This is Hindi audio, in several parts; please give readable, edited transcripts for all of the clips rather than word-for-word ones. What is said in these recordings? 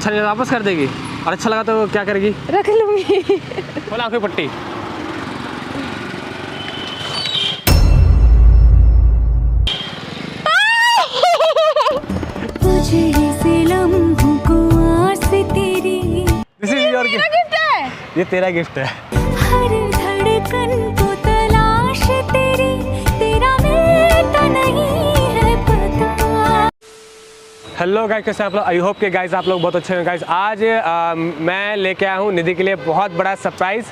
अच्छा नहीं वापस कर देगी, और अच्छा लगा तो क्या करेगी? रख लूंगी। खोल आंखें पट्टी। This is your gift. Gift है ये तेरा गिफ्ट है। हर धड़कन को तलाश तेरी, तेरा मिलता नहीं है पता। हेलो गाइस, कैसे आप लोग? आई होप के गाइस आप लोग बहुत अच्छे हैं। गाइस आज मैं लेके आया हूँ निधि के लिए बहुत बड़ा सरप्राइज़।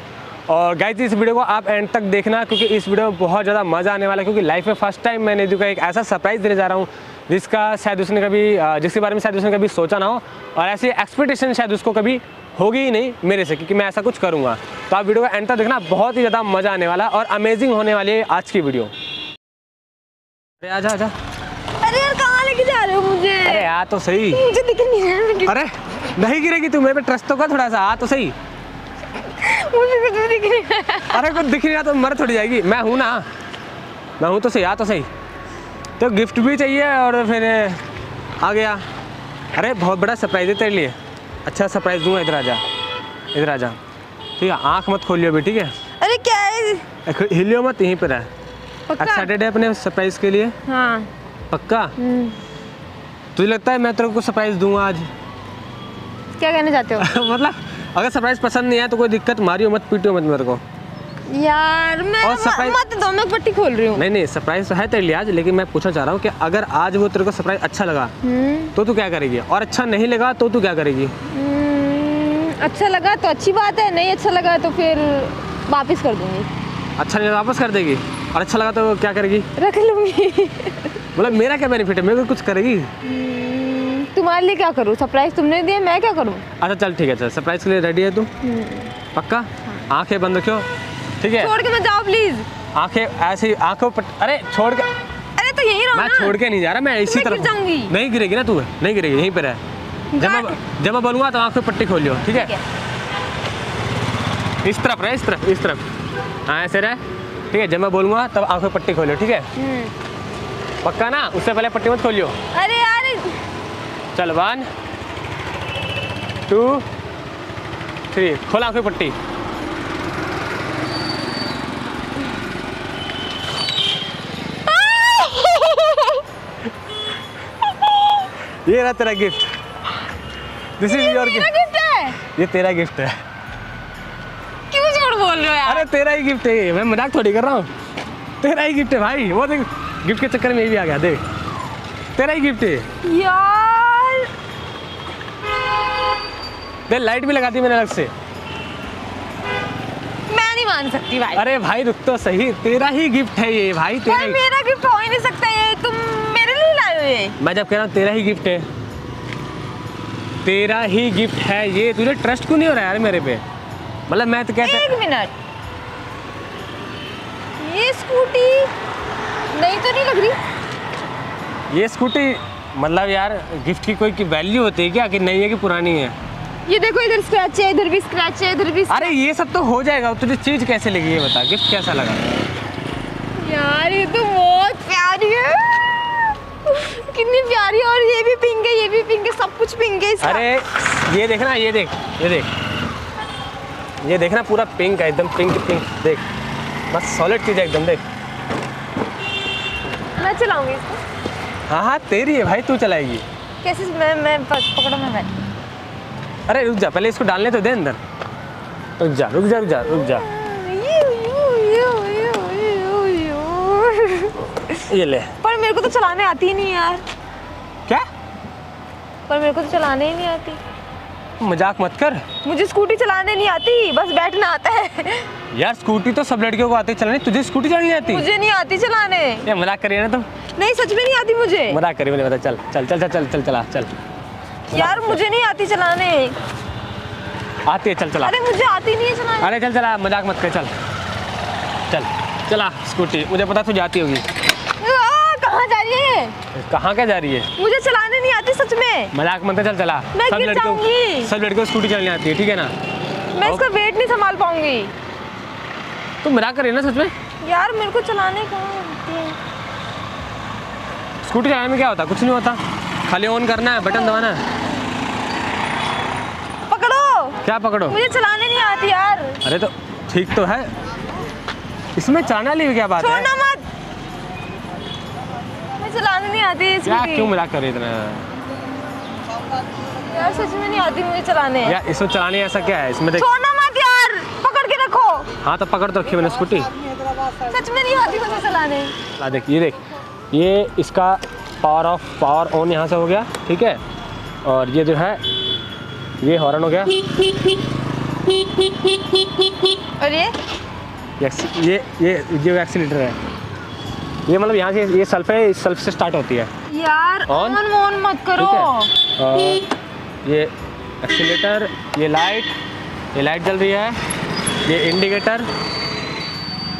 और गाइस इस वीडियो को आप एंड तक देखना, क्योंकि इस वीडियो में बहुत ज़्यादा मज़ा आने वाला है। क्योंकि लाइफ में फर्स्ट टाइम मैं निधि को एक ऐसा सरप्राइज़ देने जा रहा हूँ जिसके बारे में शायद उसने कभी सोचा ना हो, और ऐसी एक्सपेक्टेशन शायद उसको कभी होगी ही नहीं मेरे से, क्योंकि मैं ऐसा कुछ करूँगा। तो आप वीडियो को एंड तक देखना, बहुत ही ज़्यादा मज़ा आने वाला और अमेजिंग होने वाली है आज की वीडियो। अरे आजा आजा। अरे यार कहाँ लेके जा रहे हो मुझे? अरे आ तो सही। मुझे दिख नहीं रहा। अरे नहीं गिरेगी तू, मेरे पे ट्रस्ट तो कर थोड़ा सा। आ तो सही। मुझे कुछ भी दिख नहीं रहा। अरे कुछ दिख नहीं रहा तो मर थोड़ी जाएगी। मैं हूँ ना, मैं हूँ तो सही। आ तो सही। तो गिफ्ट भी चाहिए और फिर आ गया। अरे बहुत बड़ा सरप्राइज है तेरे लिए, अच्छा सरप्राइज दूंगा। इधर आ जा, इधर आ जा। ठीक है, आँख मत खोलियो अभी, ठीक है? अरे क्या है? हिलियो मत, यहीं पर है। एक्साइटेड है अपने सरप्राइज के लिए? हाँ। पक्का? तुझे लगता है मैं तेरे को सरप्राइज दूंगा आज? क्या कहना चाहते हो? मतलब अगर सरप्राइज पसंद नहीं आया तो कोई दिक्कत, मारियो मत, पीटियो मत मेरे को। यार मैं मत दो, मैं पट्टी खोल रही हूँ। नहीं सरप्राइज तो है तेरे लिए आज, लेकिन मैं पूछना चाह रहा हूँ कि अगर आज वो तेरे को सरप्राइज अच्छा लगा तो तू क्या करेगी, और अच्छा नहीं लगा तो तू क्या करेगी? अच्छा लगा तो अच्छी बात है, नहीं अच्छा लगा तो फिर वापस कर दूंगी। अच्छा नहीं वापस कर देगी, और अच्छा लगा तो क्या करेगी? रख लूंगी। मतलब मेरा क्या बेनिफिट है, मेरे को कुछ करेगी? तुम्हारे लिए क्या करूँ? सरप्राइज तुमने दिया, मैं क्या करूँ? अच्छा चल ठीक है, चल सरप्राइज के लिए रेडी है तू? पक्का? आंखें बंद रखियो, ठीक है? छोड़ के मत जाओ प्लीज। आंखें ऐसे, आंखों पर। अरे छोड़ के। अरे तो यहीं रहो मैं ना। छोड़ के नहीं जा रहा, मैं इसी तरफ जाऊंगी। नहीं गिरेगी ना तू, नहीं गिरेगी, यहीं पर है। जब मैं बोलूँगा तो आंखों पट्टी खोलियो, ठीक है? इस तरफ रहे, इस तरफ, इस तरफ। हाँ ऐसे रहे, ठीक है? जब मैं बोलूँगा तब आंखों पट्टी खोलियो, ठीक है? पक्का ना? उससे पहले पट्टी मत खोलियो। अरे यार चल 1 2 3 खोल आंखों पट्टी। ये रहा तेरा gift. This is your gift. Gift है? ये तेरा गिफ्ट है। क्यों झूठ बोल रहे हो यार? अरे तेरा ही गिफ्ट है, मैं मजाक थोड़ी कर रहा हूँ। तेरा ही गिफ्ट है भाई। वो देख, गिफ्ट के चक्कर में ये भी आ गया। देख तेरा ही गिफ्ट है यार। देख लाइट भी लगा दी मैंने अलग से। मैं नहीं मान सकती भाई। अरे भाई रुक तो सही, तेरा ही गिफ्ट है ये भाई, तेरा ही। मेरा गिफ्ट हो ही नहीं सकता ये, तुम मेरे लिए लाए हो ये। मैं जब कह रहा हूँ तेरा ही गिफ्ट है, तेरा ही गिफ्ट है ये। तुझे ट्रस्ट क्यों नहीं हो रहा यार मेरे पे? मतलब मैं तो कहता। एक मिनट, ये स्कूटी नहीं तो नहीं लग रही? ये स्कूटी मतलब यार गिफ्ट की कोई वैल्यू होती है क्या, कि नई है कि पुरानी है? ये देखो इधर स्क्रैच है, इधर भी स्क्रैच है, इधर भी। अरे ये सब तो हो जाएगा। तुझे चीज कैसे लगी ये बता, गिफ्ट कैसा लगा? यार ये तो बहुत प्यारी है, कितनी प्यारी है। और ये भी पिंक है, ये भी पिंक है, सब कुछ पिंक है इसका। अरे ये देखना, ये देख, ये देख, ये देखना पूरा पिंक है, एकदम पिंक पिंक। देख बस सॉलिड चीज है एकदम। देख मैं चलाऊंगी इसको। हाँ हाँ तेरी है भाई, तू चलाएगी। कैसे? मैं पकड़ो, मैं बैठ। अरे रुक जा, पहले इसको डालने तो दे अंदर। रुक जा रुक जा रुक जा रुक जा। ये ले। पर मेरे को तो चलाने आती ही नहीं यार। क्या? पर मेरे को तो चलाने ही नहीं आती। मजाक मत कर। मुझे स्कूटी चलाने नहीं आती, बस बैठना आता है। यार स्कूटी तो सब लड़कियों को आती है चलाने, तुझे स्कूटी चलानी आती? मुझे नहीं आती चलाने। ये मजाक करिए ना तुम। नहीं सच में नहीं आती मुझे। मजाक करिए, मुझे पता। चल चल चल चल चल चल चला चल। यार मुझे नहीं आती चलाने। आती है, चल चला। अरे मुझे आती नहीं है चलाने। अरे चल चला, मजाक मत कर। चल चल चला स्कूटी, मुझे पता तू जाती होगी। कहाँ जा रही है? कहाँ क्या जा रही है? मुझे चलाने नहीं आती सच में। मजाक मत कर, चल चला। मैं गिर जाऊंगी। सब लड़कियों को स्कूटी चलानी आती है, ठीक है ना? मैं इसका वेट नहीं संभाल पाऊंगी। तू मजाक कर रही है ना सच में? यार मेरे को चलाने कहाँ आती है? स्कूटी चलाने में क्या होता है? कुछ नहीं होता, खाली ऑन करना है, बटन दबाना है। क्या पकड़ो? मुझे चलाने नहीं आती यार। अरे तो ठीक तो है, इसमें चलाना ली क्या बात है? छोड़ना मत, मुझे चलाने नहीं आती क्या स्कूटी। क्यों मजाक कर रही इतना यार सच में नहीं आती मुझे चलाने। यार? इसमें चलाने ऐसा क्या है इसमें? देख, छोड़ना मत यार, पकड़ के रखो। हाँ तो पकड़ तो रखी मैंने स्कूटी। सच में नहीं आती मुझे चलाने। देख ये इसका पावर ऑन यहाँ से हो गया, ठीक है। और ये जो है ये हॉर्न हो गया। और ये जो एक्सीलेटर है ये मतलब यहाँ से ये सेल्फ है, इस सेल्फ से स्टार्ट होती है। यार ऑन मत करो। ठीक है। और ये एक्सीलेटर, ये लाइट जल रही है, ये इंडिकेटर,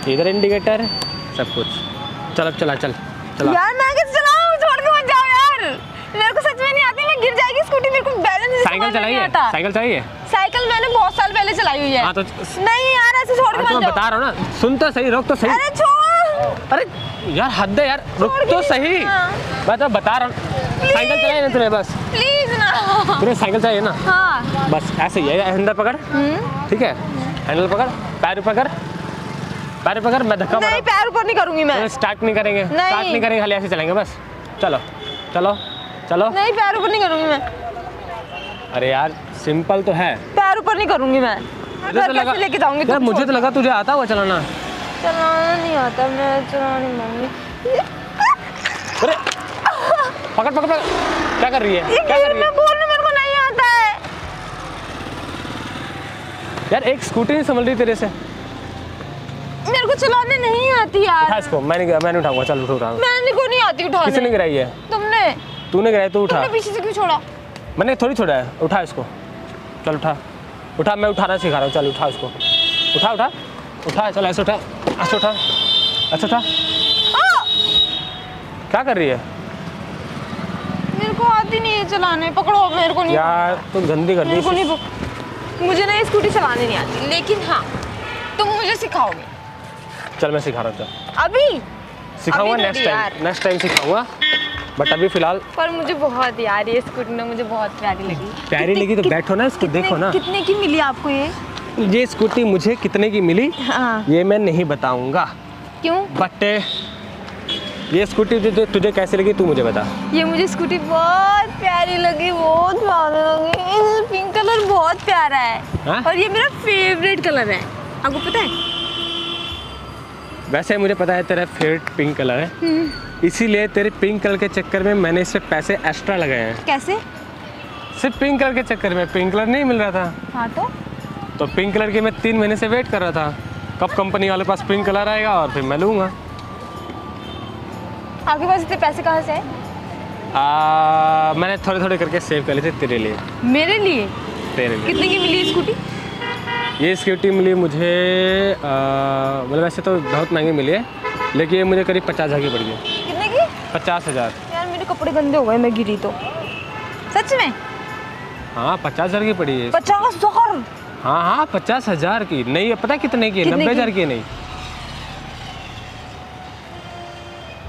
इधर इंडिकेटर, सब कुछ। चल चला यार मैं कैसे चलाऊं? छोड़ के मत जाओ यार, मेरे को सच में नहीं आती, मैं गिर जाएगी स्कूटी। मेरे को बैलेंस साइकिल चलाइए। साइकिल मैंने बहुत साल पहले चलाई हुई है। हाँ तो नहीं यार ऐसे छोड़ के मत मैं जाओ। बता रहा हूँ ना, सुन तो सही, रोक तो सही। अरे छोड़। अरे यार हद है यार, रुक तो सही। मैं तो बता रहा हूँ, साइकिल चलाइए ना तुझे, बस प्लीज ना। तुझे साइकिल चाहिए ना? हाँ बस ऐसे ही है, हैंडल पकड़, ठीक है, हैंडल पकड़, पैर पकड़, मैं धक्का नहीं, पैर ऊपर नहीं करूंगी मैं। स्टार्ट नहीं करेंगे, खाली ऐसे चलेंगे बस। चलो नहीं, पैर ऊपर नहीं करूंगी मैं। अरे यार सिंपल तो है, पैर ऊपर नहीं करूंगी मैं। घर कैसे लेके जाऊंगी? यार मुझे तो लगा तुझे आता हुआ चलाना। चलाना नहीं आता, मैं चलाने मांगी। अरे पकड़, क्या कर रही है? मैं बोलना मेरे को नहीं आता है यार। एक स्कूटी नहीं संभल रही तेरे से। मेरे को चलाने नहीं आती यार। उठा इसको, मैं नहीं उठाऊंगा। चल उठा। मैंने को नहीं आती उठाने। किसने गिराई है? तूने गिराई, तू उठा। तुमने पीछे से क्यों छोड़ा? मैंने थोड़ी छोड़ा है, उठा इसको। चल उठा, मैं उठाना सिखा रहा हूँ। चल उठा इसको, उठा, चल ऐसे उठा। क्या कर रही है? मेरे को आती नहीं है चलाने, पकड़ो। मेरे को नहीं यार तू गंदी कर दी। मेरे को नहीं, मुझे ना ये स्कूटी चलाने नहीं आती, लेकिन हाँ तुम मुझे सिखाओगे। चल मैं सिखा रहा हूँ। अभी सिखाऊंगा, अभी नेक्स्ट टाइम सिखाऊंगा, बट अभी फिलहाल। पर मुझे बहुत यार ये स्कूटी ना मुझे बहुत प्यारी लगी। तो बैठो ना, इसको देखो ना। कितने की मिली आपको ये स्कूटी मुझे कितने की मिली हाँ। ये मैं नहीं बताऊंगा। क्यों? बट ये स्कूटी तुझे कैसी लगी तू मुझे बता। ये मुझे स्कूटी बहुत प्यारी लगी, पिंक कलर बहुत प्यारा है। हाँ? और ये मेरा फेवरेट कलर है, आपको पता है? वैसे मुझे पता है तेरा फेवरेट पिंक कलर है, इसीलिए तेरे पिंक कलर के चक्कर में मैंने इससे पैसे एक्स्ट्रा लगाए हैं। कैसे? सिर्फ पिंक कलर के चक्कर में। पिंक कलर नहीं मिल रहा था, हाँ तो पिंक कलर के मैं 3 महीने से वेट कर रहा था कब कंपनी वाले पास पिंक कलर आएगा और फिर मैं लूँगा। आपके पास इतने पैसे कहाँ से हैं? मैंने थोड़े करके सेव कर लिए थे तेरे लिए। मेरे लिए? तेरे लिए। कितने की मिली स्कूटी? ये स्कूटी मिली मुझे मतलब वैसे तो बहुत महंगी मिली है, लेकिन ये मुझे करीब 50,000 की पड़ी है। कितने की? 50,000। यार मेरे कपड़े गंदे हो गए, मैं गिरी तो। सच में? हाँ 50,000 की पड़ी है। 50,000? हाँ 50,000 की नहीं है, पता कितने की? 90,000 की नहीं।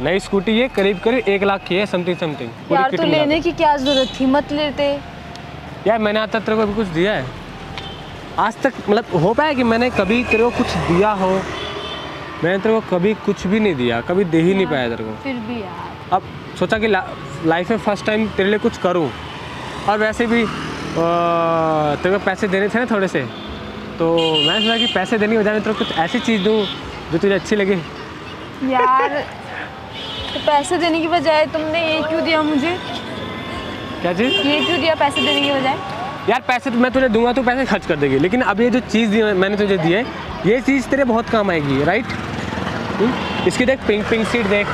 नई स्कूटी ये करीब 1 लाख की है, समथिंग। यार तो लेने की क्या जरूरत थी, मत लेते। यार मैंने आज तक तेरे को अभी कुछ दिया है? आज तक मतलब हो पाया कि मैंने कभी तेरे को कुछ दिया हो? मैंने तेरे को कभी कुछ भी नहीं दिया, कभी दे ही नहीं पाया तेरे को। फिर भी यार अब सोचा कि लाइफ में फर्स्ट टाइम तेरे लिए कुछ करूं, और वैसे भी तेरे को पैसे देने थे ना थोड़े से, तो मैंने सोचा कि पैसे देने की बजाय तेरे को कुछ ऐसी चीज़ दूं जो तुझे अच्छी लगे। यार तो पैसे देने की बजाय तुमने ये क्यों दिया मुझे? क्या चीज़? ये क्यों दिया पैसे देने की बजाय? यार पैसे तो मैं तुझे दूंगा तो पैसे खर्च कर देगी, लेकिन अब ये जो चीज़ दी मैंने तुझे दी है, ये चीज़ तेरे बहुत काम आएगी, राइट? इसकी देख, पिंक सीट देख,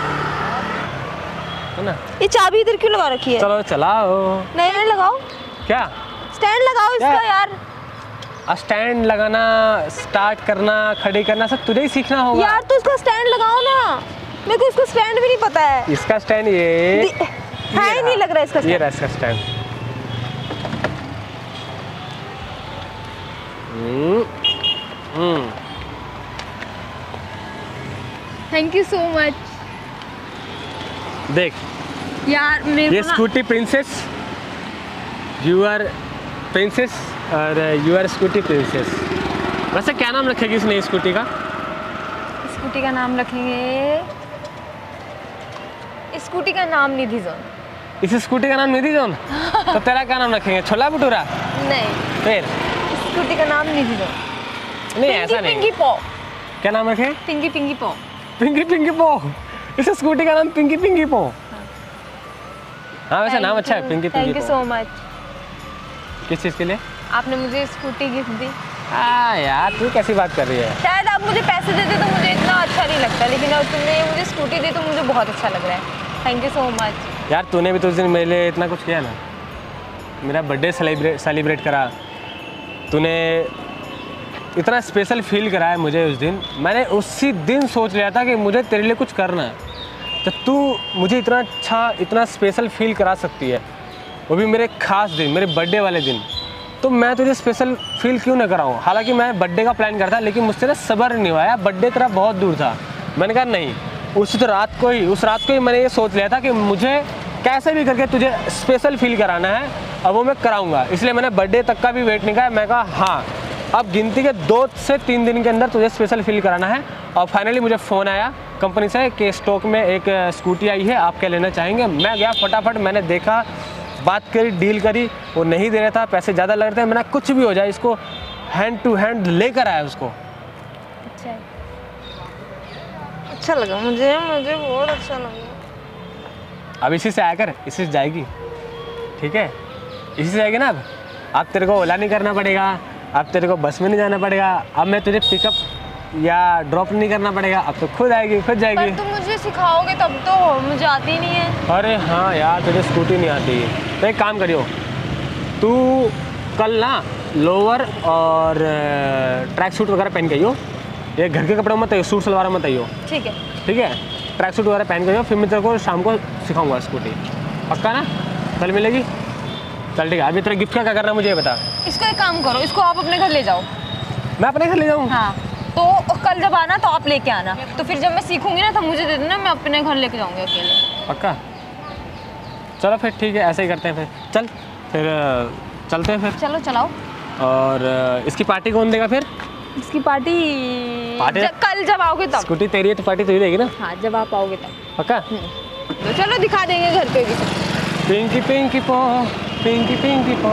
है ना? ये चाबी इधर क्यों लगा रखी है? चलो चलाओ। नहीं लगाओ। क्या स्टैंड लगाओ इसका यार। स्टैंड लगाना, स्टार्ट करना, खड़ी करना सब तुझे ही सीखना होगा यार। तो इसका स्टैंड लगाओ ना, मेरे को इसका स्टैंड भी नहीं पता है। इसका स्टैंड ये है ही नहीं लग रहा है इसका स्टैंड। ये रहा इसका stand. Thank you so much. देख यार मेरे ये को ना scooty princess, you are princess और यूर स्कूटी प्रिंसेस। वैसे क्या नाम रखेगी इस नई स्कूटी का? स्कूटी का नाम रखेंगे, स्कूटी का नाम निधि जोन। इस स्कूटी का नाम निधि जोन? तो तेरा क्या नाम रखेंगे? छोला भटूरा? नहीं, फिर? स्कूटी का नाम निधि जोन। नहीं ऐसा नहीं। पिंकी पो। क्या नाम रखे? पिंकी पिंकी पो। पिंकी पिंकी पो। इस स्कूटी का नाम पिंकी पिंकी पो। हाँ वैसे नाम अच्छा है, पिंकी पिंकी थैंक यू पो। So much. किस चीज़ के लिए? आपने मुझे स्कूटी गिफ्ट दी। हाँ यार तू कैसी बात कर रही है? शायद आप मुझे पैसे देते तो मुझे इतना अच्छा नहीं लगता, लेकिन अब तुमने ये मुझे स्कूटी दी तो मुझे बहुत अच्छा लग रहा है। Thank you so much. यार तूने भी तो उस दिन मेरे लिए इतना कुछ किया ना, मेरा बर्थडे सेलिब्रेट करा, तूने इतना स्पेशल फील कराया मुझे उस दिन। मैंने उसी दिन सोच लिया था कि मुझे तेरे लिए कुछ करना है, तो तू मुझे इतना अच्छा इतना स्पेशल फील करा सकती है, वो भी मेरे खास दिन, मेरे बर्थडे वाले दिन, तो मैं तुझे स्पेशल फील क्यों ना कराऊँ। हालांकि मैं बर्थडे का प्लान करता, लेकिन मुझसे ना सब्र नहीं हुआ, बर्थडे तेरा बहुत दूर था। मैंने कहा नहीं, उस रात को ही मैंने ये सोच लिया था कि मुझे कैसे भी करके तुझे स्पेशल फील कराना है, अब वो मैं कराऊंगा। इसलिए मैंने बर्थडे तक का भी वेट नहीं किया। मैं कहा हाँ, अब गिनती के 2 से 3 दिन के अंदर तुझे स्पेशल फील कराना है। और फाइनली मुझे फ़ोन आया कंपनी से कि स्टॉक में एक स्कूटी आई है, आप क्या लेना चाहेंगे। मैं गया फटाफट, मैंने देखा, बात करी, डील करी, वो नहीं दे रहा था, पैसे ज़्यादा लग रहे थे। मैंने कुछ भी हो जाए इसको हैंड टू हैंड लेकर आया उसको। अच्छा लगा मुझे बहुत अच्छा लगा। अब इसी से आया कर, इसी से जाएगी, ठीक है? इसी से जाएगी ना। अब तेरे को ओला नहीं करना पड़ेगा, अब तेरे को बस में नहीं जाना पड़ेगा, अब मैं तुझे पिकअप या ड्रॉप नहीं करना पड़ेगा, अब तो खुद आएगी, खुद जाएगी। पर तुम मुझे सिखाओगे तब तो, मुझे आती नहीं है। अरे हाँ यार, तुझे स्कूटी नहीं आती। तो एक काम करियो, तू कल ना लोअर और ट्रैक सूट वगैरह पहन के आइयो। ये घर के कपड़े मत आइयो, सूट सलवार मत आइयो, ठीक है? ठीक है? ट्रैक सूट वगैरह पहन के आइयो, फिर मैं तेरे को शाम को सिखाऊंगा स्कूटी। पक्का ना? कल मिलेगी? चल ठीक है। अभी तेरा गिफ्ट का क्या करना है मुझे ये बता। इसको एक काम करो, इसको आप अपने घर ले जाओ। मैं अपने घर ले जाऊँ? हाँ, तो कल जब आना तो आप लेके आना, तो फिर जब मैं सीखूंगी ना तब मुझे दे देना, मैं अपने घर लेके जाऊंगी अकेले। पक्का? चलो फिर ठीक है, ऐसे ही करते हैं फिर। चल फिर चलते हैं फिर। चलो चलाओ। और इसकी पार्टी कौन देगा फिर? इसकी पार्टी पार्टी? कल जब आओगे तब। स्कूटी तेरी है तो पार्टी तू ही देगी ना? हाँ, जब आप आओगे तब। पक्का? तो चलो दिखा देंगे घर पे भी। पिंकी पिंकी पो, पिंकी पिंकी पो।